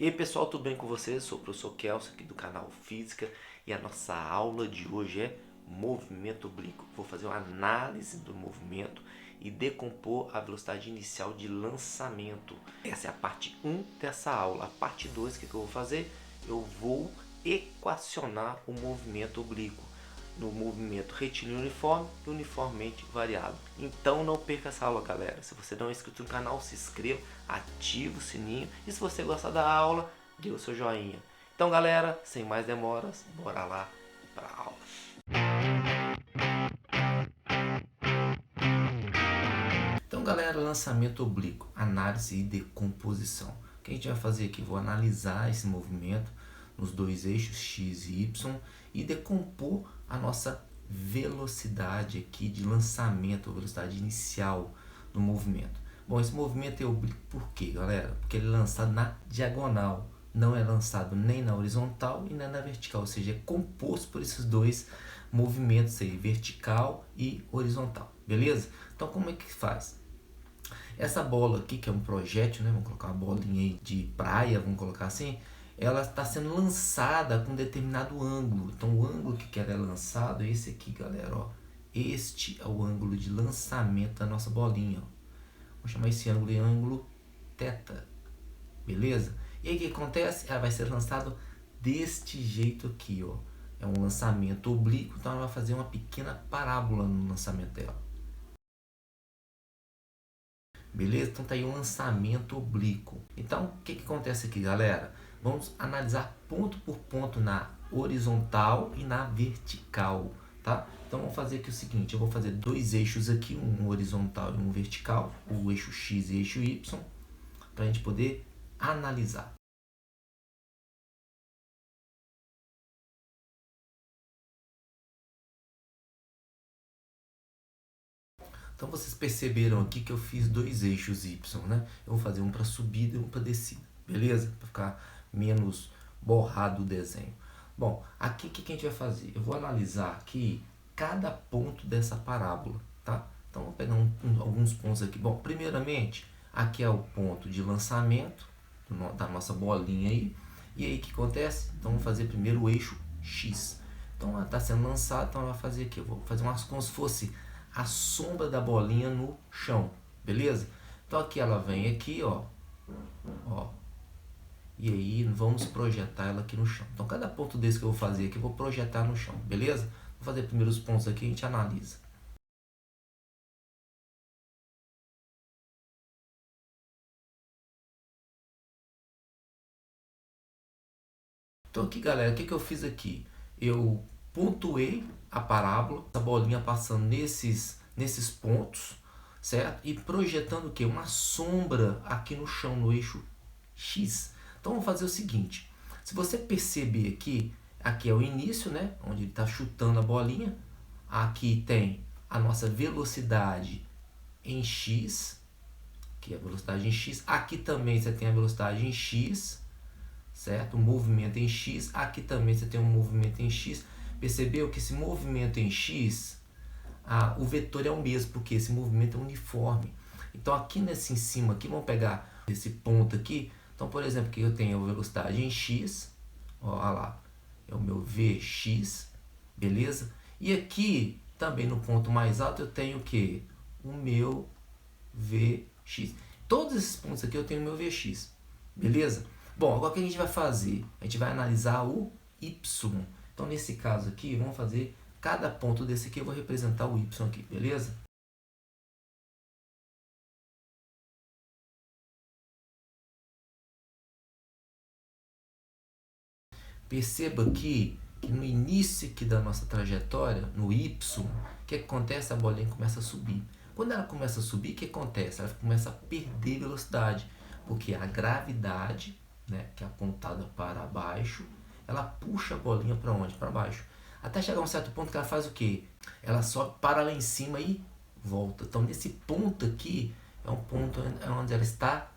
E aí pessoal, tudo bem com vocês? Sou o professor Kelso aqui do canal Física e a nossa aula de hoje é movimento oblíquo. Vou fazer uma análise do movimento e decompor a velocidade inicial de lançamento. Essa é a parte 1 dessa aula. A parte 2, o que eu vou fazer? Eu vou equacionar o movimento oblíquo no movimento retilíneo uniforme e uniformemente variável. Então não perca essa aula, galera. Se você não é inscrito no canal, se inscreva, ative o sininho e se você gostar da aula, dê o seu joinha. Então, galera, sem mais demoras, bora lá para a aula. Então, galera, lançamento oblíquo, análise e decomposição. O que a gente vai fazer aqui? Vou analisar esse movimento nos dois eixos x e y e decompor a nossa velocidade aqui de lançamento, velocidade inicial do movimento. Bom, esse movimento é oblíquo por quê, galera? Porque ele é lançado na diagonal, não é lançado nem na horizontal e nem na vertical, ou seja, é composto por esses dois movimentos aí, vertical e horizontal, beleza? Então, como é que faz? Essa bola aqui, que é um projétil, né? Vamos colocar uma bolinha aí de praia, vamos colocar assim, ela está sendo lançada com um determinado ângulo. Então, o ângulo que ela é lançado é esse aqui, galera, ó. Este é o ângulo de lançamento da nossa bolinha, ó. Vamos chamar esse ângulo de ângulo θ, beleza? E aí o que acontece? Ela vai ser lançada deste jeito aqui, ó. É um lançamento oblíquo, então ela vai fazer uma pequena parábola no lançamento dela. Beleza? Então tá aí um lançamento oblíquo. Então, o que acontece aqui, galera? Vamos analisar ponto por ponto na horizontal e na vertical, tá? Então vamos fazer aqui o seguinte, eu vou fazer dois eixos aqui, um horizontal e um vertical, o eixo X e o eixo Y, para a gente poder analisar. Então vocês perceberam aqui que eu fiz dois eixos Y, né? Eu vou fazer um para subida e um para descida, beleza? Para ficar menos borrado o desenho. Bom, aqui o que a gente vai fazer? Eu vou analisar aqui cada ponto dessa parábola, tá? Então vou pegar alguns pontos aqui. Bom, primeiramente, aqui é o ponto de lançamento da nossa bolinha aí. E aí o que acontece? Então vamos fazer primeiro o eixo X. Então ela está sendo lançada, então ela vai fazer aqui. Eu vou fazer como se fosse a sombra da bolinha no chão, beleza? Então aqui ela vem aqui, ó, e aí vamos projetar ela aqui no chão. Então cada ponto desse que eu vou fazer aqui, eu vou projetar no chão, beleza? Vou fazer primeiro os pontos aqui e a gente analisa. Então aqui, galera, o que eu fiz aqui? Eu pontuei a parábola, a bolinha passando nesses pontos, certo? E projetando o quê? Uma sombra aqui no chão, no eixo X. Então vamos fazer o seguinte, se você perceber aqui é o início, né? Onde ele está chutando a bolinha. Aqui tem a nossa velocidade em X, que é a velocidade em X. Aqui também você tem a velocidade em X, certo? O movimento em X. Aqui também você tem um movimento em X. Percebeu que esse movimento em X, o vetor é o mesmo, porque esse movimento é uniforme. Então aqui nesse em cima, aqui, vamos pegar esse ponto aqui. Então, por exemplo, aqui eu tenho a velocidade em X, ó, olha lá, é o meu Vx, beleza? E aqui, também no ponto mais alto, eu tenho o que? O meu Vx. Todos esses pontos aqui eu tenho o meu Vx, beleza? Bom, agora o que a gente vai fazer? A gente vai analisar o Y. Então, nesse caso aqui, vamos fazer cada ponto desse aqui, eu vou representar o Y aqui, beleza? Perceba aqui que no início aqui da nossa trajetória, no Y, o que acontece? A bolinha começa a subir. Quando ela começa a subir, o que acontece? Ela começa a perder velocidade, porque a gravidade, né, que é apontada para baixo, ela puxa a bolinha para onde? Para baixo. Até chegar a um certo ponto que ela faz o quê? Ela sobe para lá em cima e volta. Então, nesse ponto aqui, é um ponto onde ela está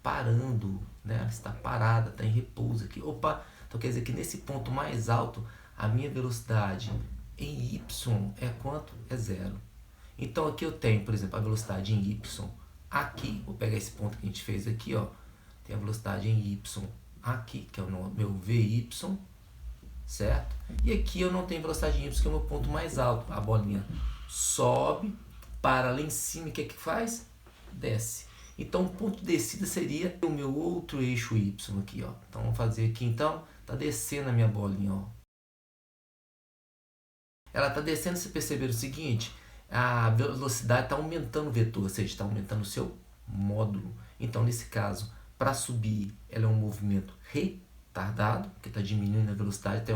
parando, né? Ela está parada, está em repouso aqui. Opa! Então quer dizer que nesse ponto mais alto, a minha velocidade em y é quanto? É zero. Então aqui eu tenho, por exemplo, a velocidade em y aqui. Vou pegar esse ponto que a gente fez aqui, ó. Tem a velocidade em y aqui, que é o meu VY, certo? E aqui eu não tenho velocidade Y, que é o meu ponto mais alto. A bolinha sobe, para lá em cima, e o que faz? Desce. Então o ponto de descida seria o meu outro eixo Y aqui, ó. Então vamos fazer aqui, então, tá descendo a minha bolinha, ó. Ela tá descendo, você perceberam o seguinte? A velocidade está aumentando o vetor, ou seja, está aumentando o seu módulo. Então, nesse caso, para subir, ela é um movimento retardado, que está diminuindo a velocidade até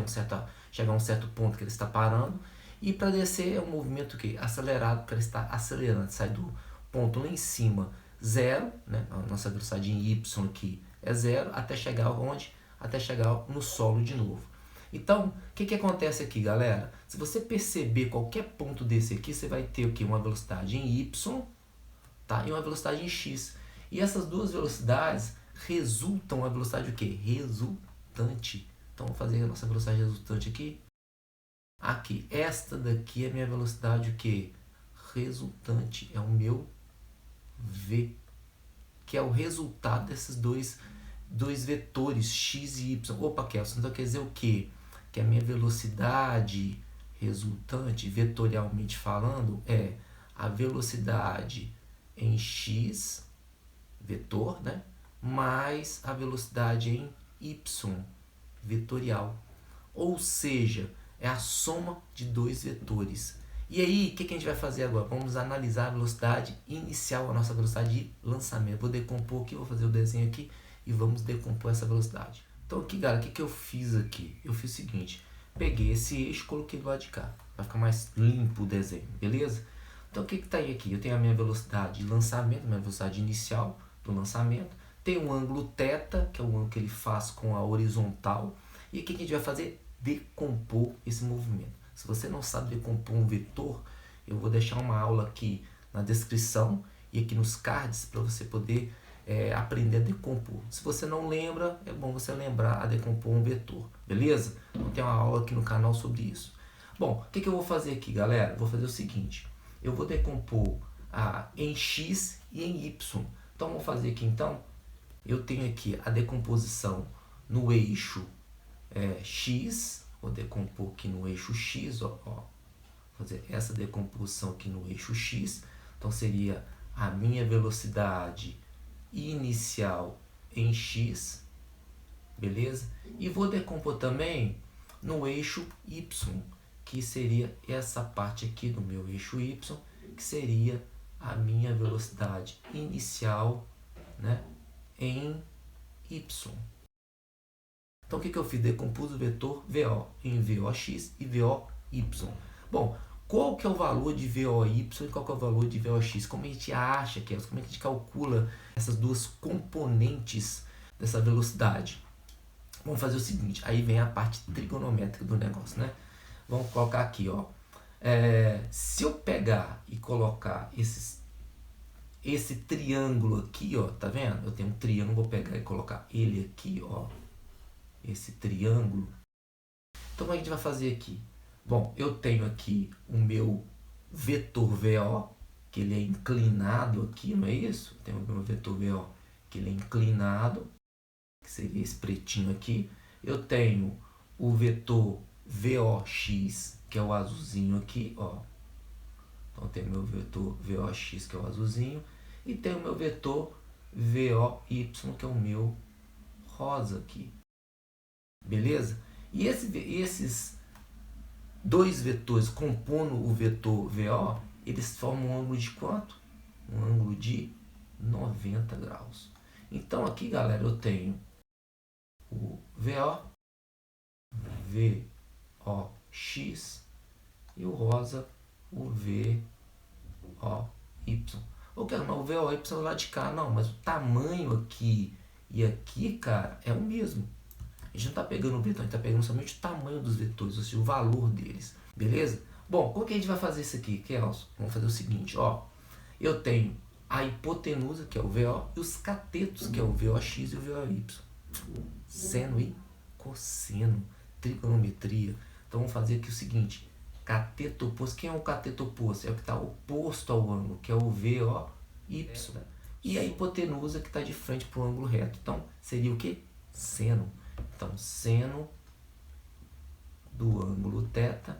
chegar a um certo ponto que ele está parando. E para descer é um movimento que acelerado, porque ela está acelerando, sai do ponto lá em cima, zero, né? A nossa velocidade em y aqui é zero, até chegar onde? Até chegar no solo de novo. Então, o que acontece aqui, galera? Se você perceber qualquer ponto desse aqui, você vai ter o quê? Uma velocidade em y, tá? E uma velocidade em x. E essas duas velocidades resultam a velocidade o quê? Resultante. Então, vamos fazer a nossa velocidade resultante aqui. Aqui, esta daqui é a minha velocidade o quê? Resultante. É o meu v, que é o resultado desses dois vetores, x e y. Opa, Kelson, então quer dizer o quê? Que a minha velocidade resultante, vetorialmente falando, é a velocidade em x, vetor, né? Mais a velocidade em y, vetorial. Ou seja, é a soma de dois vetores. E aí, o que a gente vai fazer agora? Vamos analisar a velocidade inicial, a nossa velocidade de lançamento. Vou decompor aqui, vou fazer o desenho aqui e vamos decompor essa velocidade. Então aqui, galera, o que eu fiz aqui? Eu fiz o seguinte, peguei esse eixo e coloquei do lado de cá, para ficar mais limpo o desenho, beleza? Então o que está aí aqui? Eu tenho a minha velocidade de lançamento, minha velocidade inicial do lançamento, tem um ângulo θ, que é o ângulo que ele faz com a horizontal, e o que a gente vai fazer? Decompor esse movimento. Se você não sabe decompor um vetor, eu vou deixar uma aula aqui na descrição e aqui nos cards para você poder aprender a decompor. Se você não lembra, é bom você lembrar a decompor um vetor, beleza? Então tem uma aula aqui no canal sobre isso. Bom, o que eu vou fazer aqui, galera? Vou fazer o seguinte, eu vou decompor em x e em y. Então vamos fazer aqui, então, eu tenho aqui a decomposição no eixo x, vou decompor aqui no eixo x, ó, fazer essa decomposição aqui no eixo x, então seria a minha velocidade inicial em x, beleza? E vou decompor também no eixo y, que seria essa parte aqui do meu eixo y, que seria a minha velocidade inicial, né, em y. Então o que eu fiz? Decompus o vetor VO em VOX e VOY. Bom, qual que é o valor de VOY e qual que é o valor de VOX? Como a gente acha que é? Como a gente calcula essas duas componentes dessa velocidade? Vamos fazer o seguinte, aí vem a parte trigonométrica do negócio, né? Vamos colocar aqui, ó. Se eu pegar e colocar esse triângulo aqui, ó, tá vendo? Eu tenho um triângulo, vou pegar e colocar ele aqui, ó. Esse triângulo. Então, como a gente vai fazer aqui? Bom, eu tenho aqui o meu vetor VO, que ele é inclinado aqui, não é isso? Eu tenho o meu vetor VO, que ele é inclinado, que seria esse pretinho aqui. Eu tenho o vetor VOX, que é o azulzinho aqui, ó. Então, eu tenho o meu vetor VOX, que é o azulzinho, e tenho o meu vetor VOY, que é o meu rosa aqui. Beleza? E esses dois vetores compondo o vetor VO, eles formam um ângulo de quanto? Um ângulo de 90 graus. Então aqui, galera, eu tenho o VO, VOX e o rosa, o VOY. Eu quero o VOY lá de cá, não, mas o tamanho aqui e aqui, cara, é o mesmo. A gente não está pegando o vetor, a gente está pegando somente o tamanho dos vetores, ou seja, o valor deles, beleza? Bom, como que a gente vai fazer isso aqui, Kelson? Vamos fazer o seguinte, ó. Eu tenho a hipotenusa, que é o VO, e os catetos, que é o VOX e o VOY. Seno e cosseno, trigonometria. Então vamos fazer aqui o seguinte, cateto oposto. Quem é o cateto oposto? É o que está oposto ao ângulo, que é o VOY. E a hipotenusa que está de frente para o ângulo reto. Então seria o quê? seno. Então, seno do ângulo θ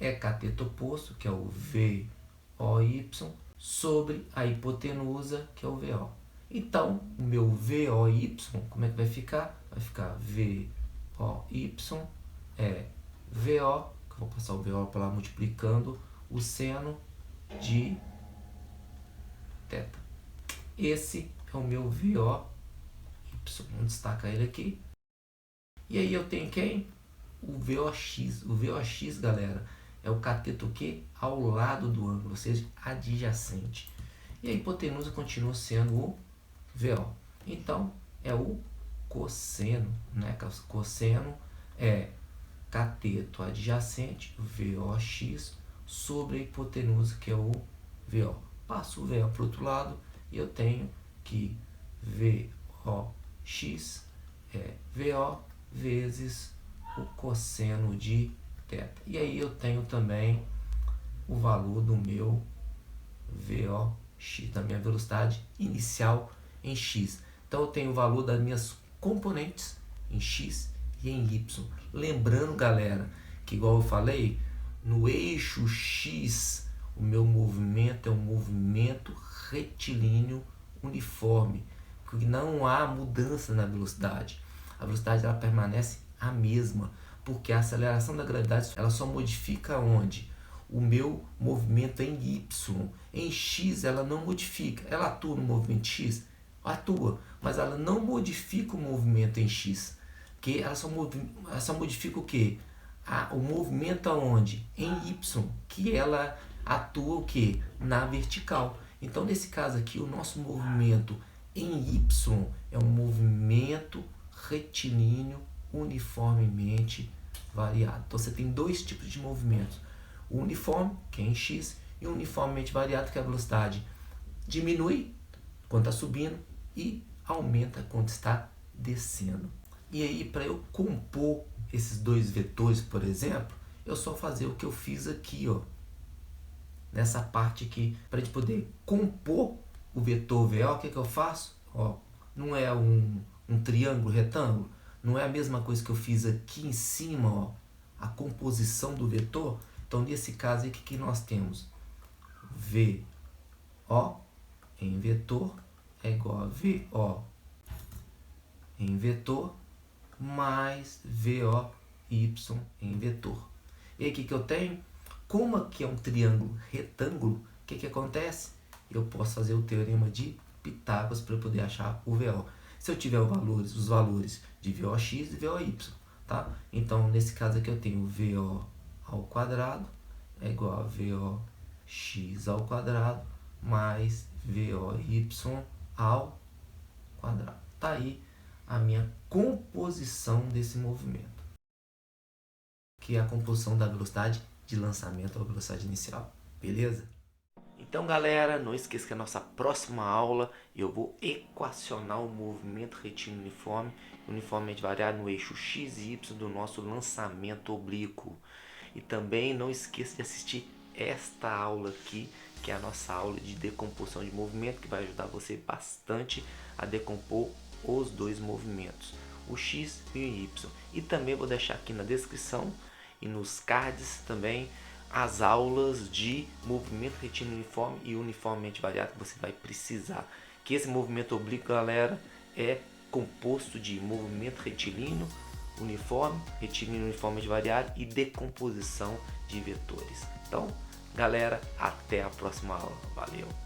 é cateto oposto, que é o VOY, sobre a hipotenusa, que é o VO. Então, o meu VOY, como é que vai ficar? Vai ficar VOY é VO, que eu vou passar o VO para lá multiplicando o seno de θ. Esse é o meu VOY. Vamos destacar ele aqui. E aí eu tenho quem? O VOX. O VOX, galera, é o cateto que ao lado do ângulo, ou seja, adjacente. E a hipotenusa continua sendo o VO. Então, é o cosseno, né? Cosseno é cateto adjacente, VOX, sobre a hipotenusa, que é o VO. Passo o VO para o outro lado e eu tenho que VOX é VO vezes o cosseno de θ. E aí eu tenho também o valor do meu VOX, da minha velocidade inicial em x. Então eu tenho o valor das minhas componentes em x e em y. Lembrando, galera, que igual eu falei, no eixo x, o meu movimento é um movimento retilíneo uniforme, porque não há mudança na velocidade. A velocidade ela permanece a mesma, porque a aceleração da gravidade ela só modifica onde? O meu movimento em y. Em x ela não modifica. Ela atua no movimento x? Atua, mas ela não modifica o movimento em x. Que ela só modifica o quê? O movimento aonde? Em y, que ela atua o quê? Na vertical. Então, nesse caso aqui, o nosso movimento em y é um movimento retilíneo uniformemente variado. Então, você tem dois tipos de movimentos. O uniforme, que é em x, e o uniformemente variado, que é a velocidade diminui quando está subindo e aumenta quando está descendo. E aí, para eu compor esses dois vetores, por exemplo, eu só fazer o que eu fiz aqui, ó, nessa parte aqui, para a gente poder compor o vetor VO, o que eu faço? Ó, não é um triângulo retângulo? Não é a mesma coisa que eu fiz aqui em cima, ó, a composição do vetor? Então, nesse caso aqui, que nós temos VO em vetor é igual a VO em vetor mais VOY em vetor. E aí, o que eu tenho? Como aqui é um triângulo retângulo, o que acontece? Eu posso fazer o teorema de Pitágoras para poder achar o VO. Se eu tiver os valores de VOX e VOY, tá? Então, nesse caso aqui, eu tenho VO ao quadrado é igual a VOX ao quadrado mais VOY ao quadrado. Tá aí a minha composição desse movimento, que é a composição da velocidade de lançamento ou velocidade inicial. Beleza? Então, galera, não esqueça que a nossa próxima aula eu vou equacionar o movimento retilíneo uniforme, uniformemente variado no eixo x e y do nosso lançamento oblíquo. E também não esqueça de assistir esta aula aqui, que é a nossa aula de decomposição de movimento, que vai ajudar você bastante a decompor os dois movimentos, o x e o y. E também vou deixar aqui na descrição e nos cards também as aulas de movimento retilíneo uniforme e uniformemente variado que você vai precisar. Que esse movimento oblíquo, galera, é composto de movimento retilíneo uniformemente variado e decomposição de vetores. Então, galera, até a próxima aula. Valeu!